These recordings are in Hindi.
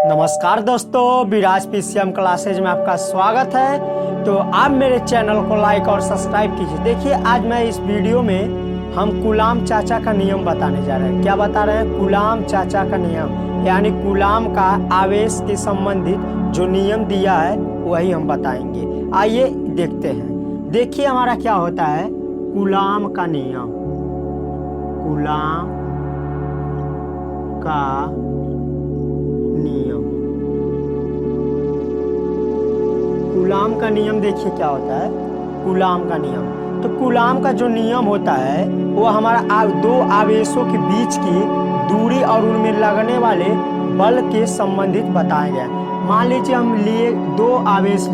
नमस्कार दोस्तों, विराज पीसीएम क्लासेज में आपका स्वागत है। तो आप मेरे चैनल को लाइक और सब्सक्राइब कीजिए। देखिए, आज मैं इस वीडियो में हम कूलाम चाचा का नियम बताने जा रहे हैं। क्या बता रहे हैं? कूलाम चाचा का नियम, यानी कूलाम का आवेश के संबंधित जो नियम दिया है वही हम बताएंगे। आइए देखते हैं। देखिए हमारा क्या होता है कूलाम का नियम। कूलाम का नियम, कूलाम का नियम देखिए क्या होता है कूलाम का नियम। तो कूलाम का जो नियम होता है वो हमारा दो आवेशों के बीच की दूरी और उनमें लगने वाले बल के संबंधित बताया गया। मान लीजिए हम दो आवेश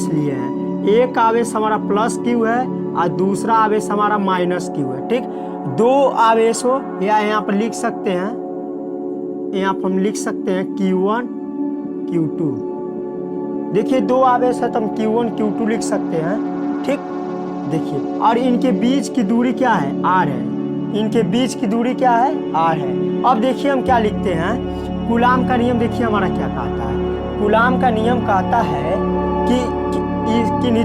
लिए हैं। एक आवेश हमारा प्लस क्यू है और दूसरा आवेश हमारा माइनस क्यू है। ठीक, दो आवेशों या यहाँ पर लिख सकते हैं, यहाँ पर हम लिख सकते हैं Q1 Q2। देखिए दो आवेश है तो हम Q1 Q2 लिख सकते हैं। ठीक, देखिए, और इनके बीच की दूरी क्या है? R है। इनके बीच की दूरी क्या है? R है। अब देखिए हम क्या लिखते हैं कूलाम का नियम। देखिए हमारा क्या कहता है कूलाम का नियम कहता है कि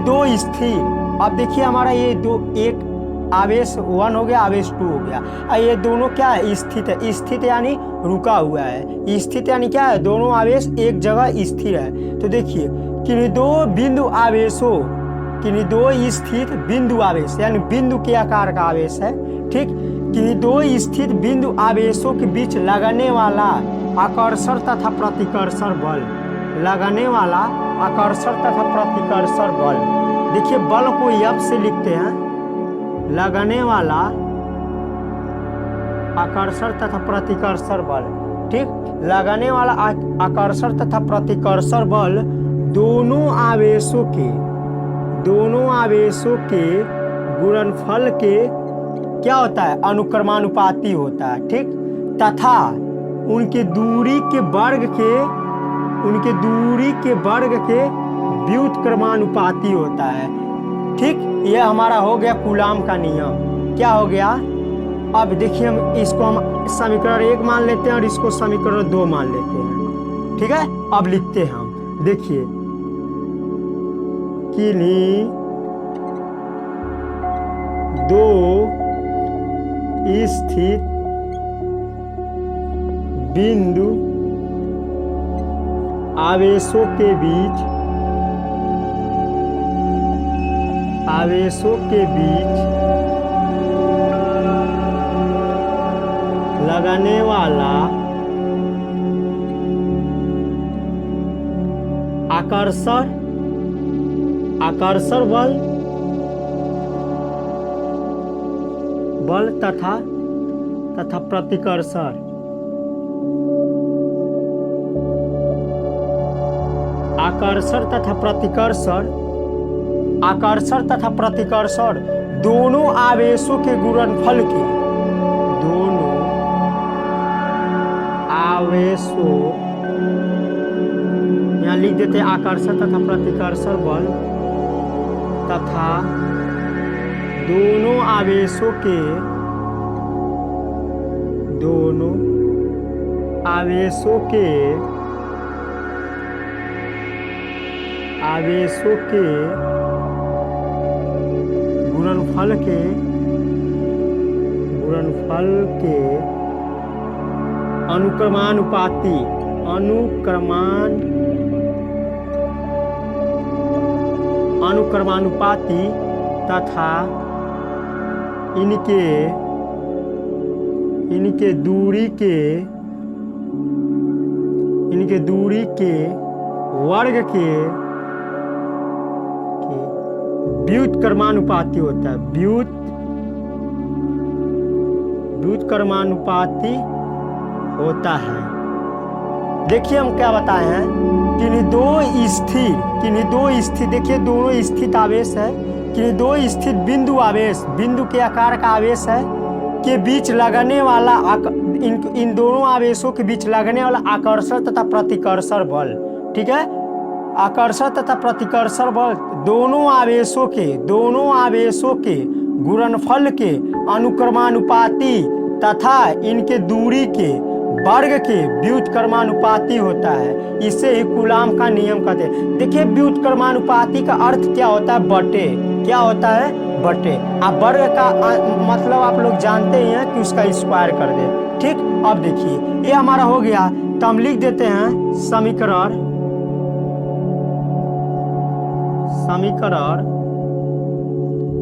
दो स्थिर। अब देखिए हमारा ये एक आवेश 1 हो गया, आवेश 2 हो गया, और ये दोनों क्या है? स्थित है। स्थित यानी रुका हुआ है। स्थित यानी क्या है? दोनों आवेश एक जगह स्थिर है। तो देखिए किन्हीं दो बिंदु आवेशों, किन्हीं दो स्थित बिंदु आवेश यानी बिंदु के आकार का आवेश है। ठीक, किन्हीं दो स्थित बिंदु आवेशों के बीच लगने वाला आकर्षण तथा प्रतिकर्षण बल, लगने वाला आकर्षण तथा प्रतिकर्षण बल। देखिए बल को F से लिखते हैं, लगने वाला आकर्षण तथा प्रतिकर्षण बल। ठीक, लगने वाला आकर्षण तथा प्रतिकर्षण बल दोनों आवेशों के गुणनफल के क्या होता है? अनुक्रमानुपाती होता है। ठीक, तथा उनके दूरी के वर्ग के व्युत्क्रमानुपाती होता है। ठीक, यह हमारा हो गया कूलाम का नियम। क्या हो गया? अब देखिए इसको हम समीकरण 1 मान लेते हैं और इसको समीकरण 2 मान लेते हैं। ठीक है, अब लिखते हैं हम। देखिए किन्हीं दो स्थित बिंदु आवेशों के बीच लगने वाला आकर्षण बल तथा प्रतिकर्षण आकर्षण तथा प्रतिकर्षण दोनों आवेशों के गुणनफल के, दोनों आवेशों, यहाँ लिख देते हैं आकर्षण तथा प्रतिकर्षण बल तथा दोनों आवेशों के गुणनफल के अनुक्रमानुपाती तथा इनके दूरी के वर्ग के व्युत्क्रमानुपाती होता है। व्युत्क्रमानुपाती होता है। देखिए हम क्या बताए हैं किन्हीं दो स्थिर, देखिए दोनों स्थित आवेश है। किन्हीं दो स्थित बिंदु के आकार का आवेश है के बीच लगने वाला इन दोनों आवेशों के बीच लगने वाला आकर्षण तथा प्रतिकर्षण बल। ठीक है, आकर्षण तथा प्रतिकर्षण बल दोनों आवेशों के गुणनफल के अनुक्रमानुपाती तथा इनके दूरी के वर्ग के व्युत्क्रमानुपाती होता है, इसे ही कूलाम का नियम कहते हैं। देखिए व्युत्क्रमानुपाती का अर्थ क्या होता है, बटे, क्या होता है, बटे। अब वर्ग का मतलब आप लोग जानते ही हैं कि उसका स्क्वायर कर दे, ठीक। अब देखिए ये हमारा हो गया, तो हम लिख देते हैं समीकरण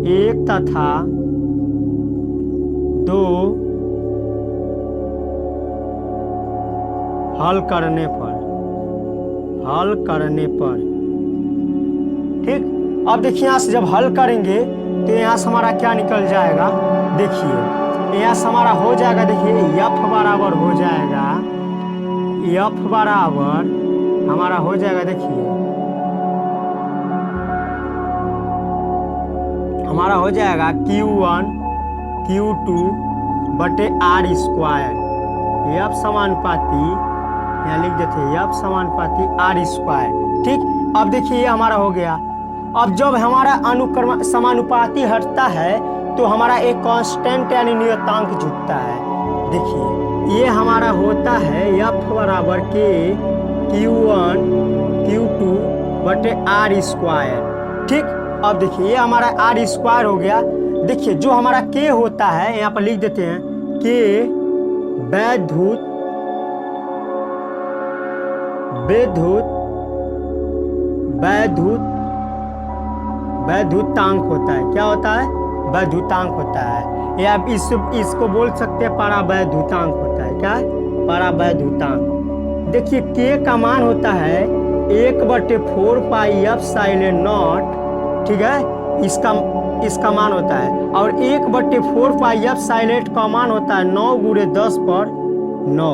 एक तथा दो हल करने पर, ठीक। अब देखिए यहाँ से जब हल करेंगे तो यहाँ से हमारा क्या निकल जाएगा, देखिए यहाँ से हमारा हो जाएगा, देखिए f बराबर हो जाएगा, f बराबर हमारा हो जाएगा, देखिए हमारा हो जाएगा Q1 Q2 बटे R स्क्वायर, f समानुपाती, यहाँ लिख देते हैं f समानुपाती R स्क्वायर, ठीक। अब देखिए ये हमारा हो गया। अब जब हमारा अनुक्रम समानुपाती हटता है तो हमारा एक कांस्टेंट यानी नियतांक जुटता है। देखिए ये हमारा होता है f बराबर के Q1 Q2 बटे R स्क्वायर, ठीक। अब देखिए ये हमारा R स्क्वायर हो गया। देखिए जो हमारा K होता है यहाँ पर लिख देते हैं K वैद्युतांक होता है। क्या होता है, वैद्युतांक होता है, या इसको बोल सकते हैं परावैद्युतांक होता है। क्या है, परावैद्युतांक। देखिए K का मान होता है 1/4 पाई एप्सिलॉन नॉट, ठीक है, इसका मान होता है, और 1/4 पाई एप्सिलॉन का मान होता है 9 × 10⁹,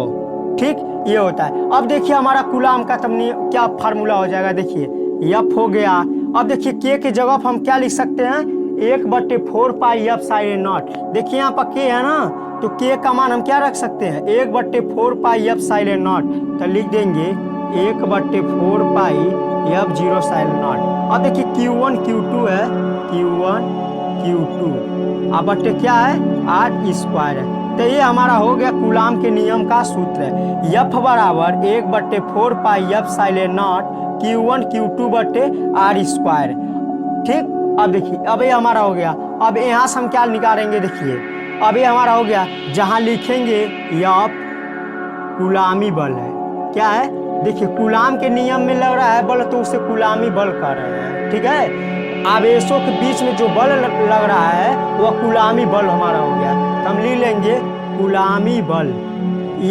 ठीक, ये होता है। अब देखिए हमारा कूलाम का तब क्या फार्मूला हो जाएगा, देखिए F हो गया। अब देखिए K के जगह पर हम क्या लिख सकते हैं, 1/4 पाई एप्सिलॉन नॉट। देखिए यहाँ पर K है ना, तो K का मान हम क्या रख सकते हैं, 1/4 पाई एप्सिलॉन नॉट, तो लिख देंगे 1/4 पाई F0 अब देखिए Q1 Q2 है, Q1 Q2, अब बटे क्या है, R स्क्वायर है। तो ये हमारा हो गया कूलाम के नियम का सूत्र है, F बराबर 1/4 pi epsilon not Q1 Q2 बटे R स्क्वायर, ठीक। अब देखिए अब ये हमारा हो गया। अब यहाँ से हम क्या निकालेंगे, देखिए अब ये हमारा हो गया, जहाँ लिखेंगे F कूलामी बल है। क्या है, देखिए कूलाम के नियम में लग रहा है बल, तो उसे कूलामी बल कर रहे हैं, ठीक है। आवेशों के बीच में जो बल लग रहा है वह कूलामी बल हमारा हो गया। तो हम लिख लेंगे कूलामी बल,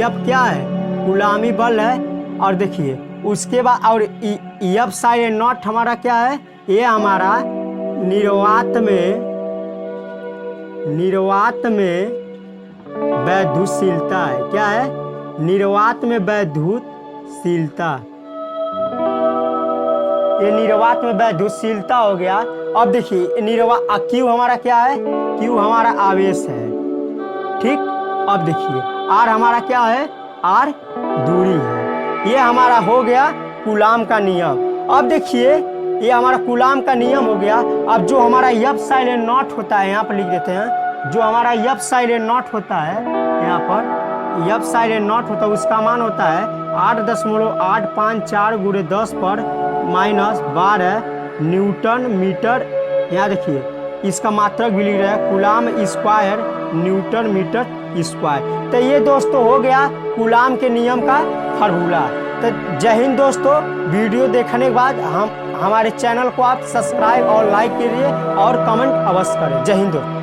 F क्या है, कूलामी बल है। और देखिए उसके बाद और एप्सिलॉन नॉट हमारा क्या है, ये हमारा निर्वात में वैद्युतशीलता है। क्या है, निर्वात में वैद्युतशीलता, ये निर्वात में वैद्युतशीलता हो गया। अब देखिए Q हमारा क्या है, Q हमारा आवेश है, ठीक। अब देखिए R हमारा क्या है, R दूरी है। ये हमारा हो गया कूलाम का नियम। अब देखिए ये हमारा कूलाम का नियम हो गया। अब जो हमारा एप्सिलॉन नॉट होता है, यहाँ पर लिख देते हैं, जो हमारा एप्सिलॉन नॉट होता है, यहाँ पर एप्सिलॉन नॉट होता है, उसका मान होता है 8.854 × 10⁻12 न्यूटन मीटर। यहाँ देखिए इसका मात्रक भी लिख रहा है, coulomb square newton metre square. तो ये दोस्तों हो गया कूलाम के नियम का फार्मूला। तो जय हिंद दोस्तों, वीडियो देखने के बाद हमारे चैनल को आप सब्सक्राइब और लाइक कीजिए और कमेंट अवश्य करें। जय हिंद दोस्तों।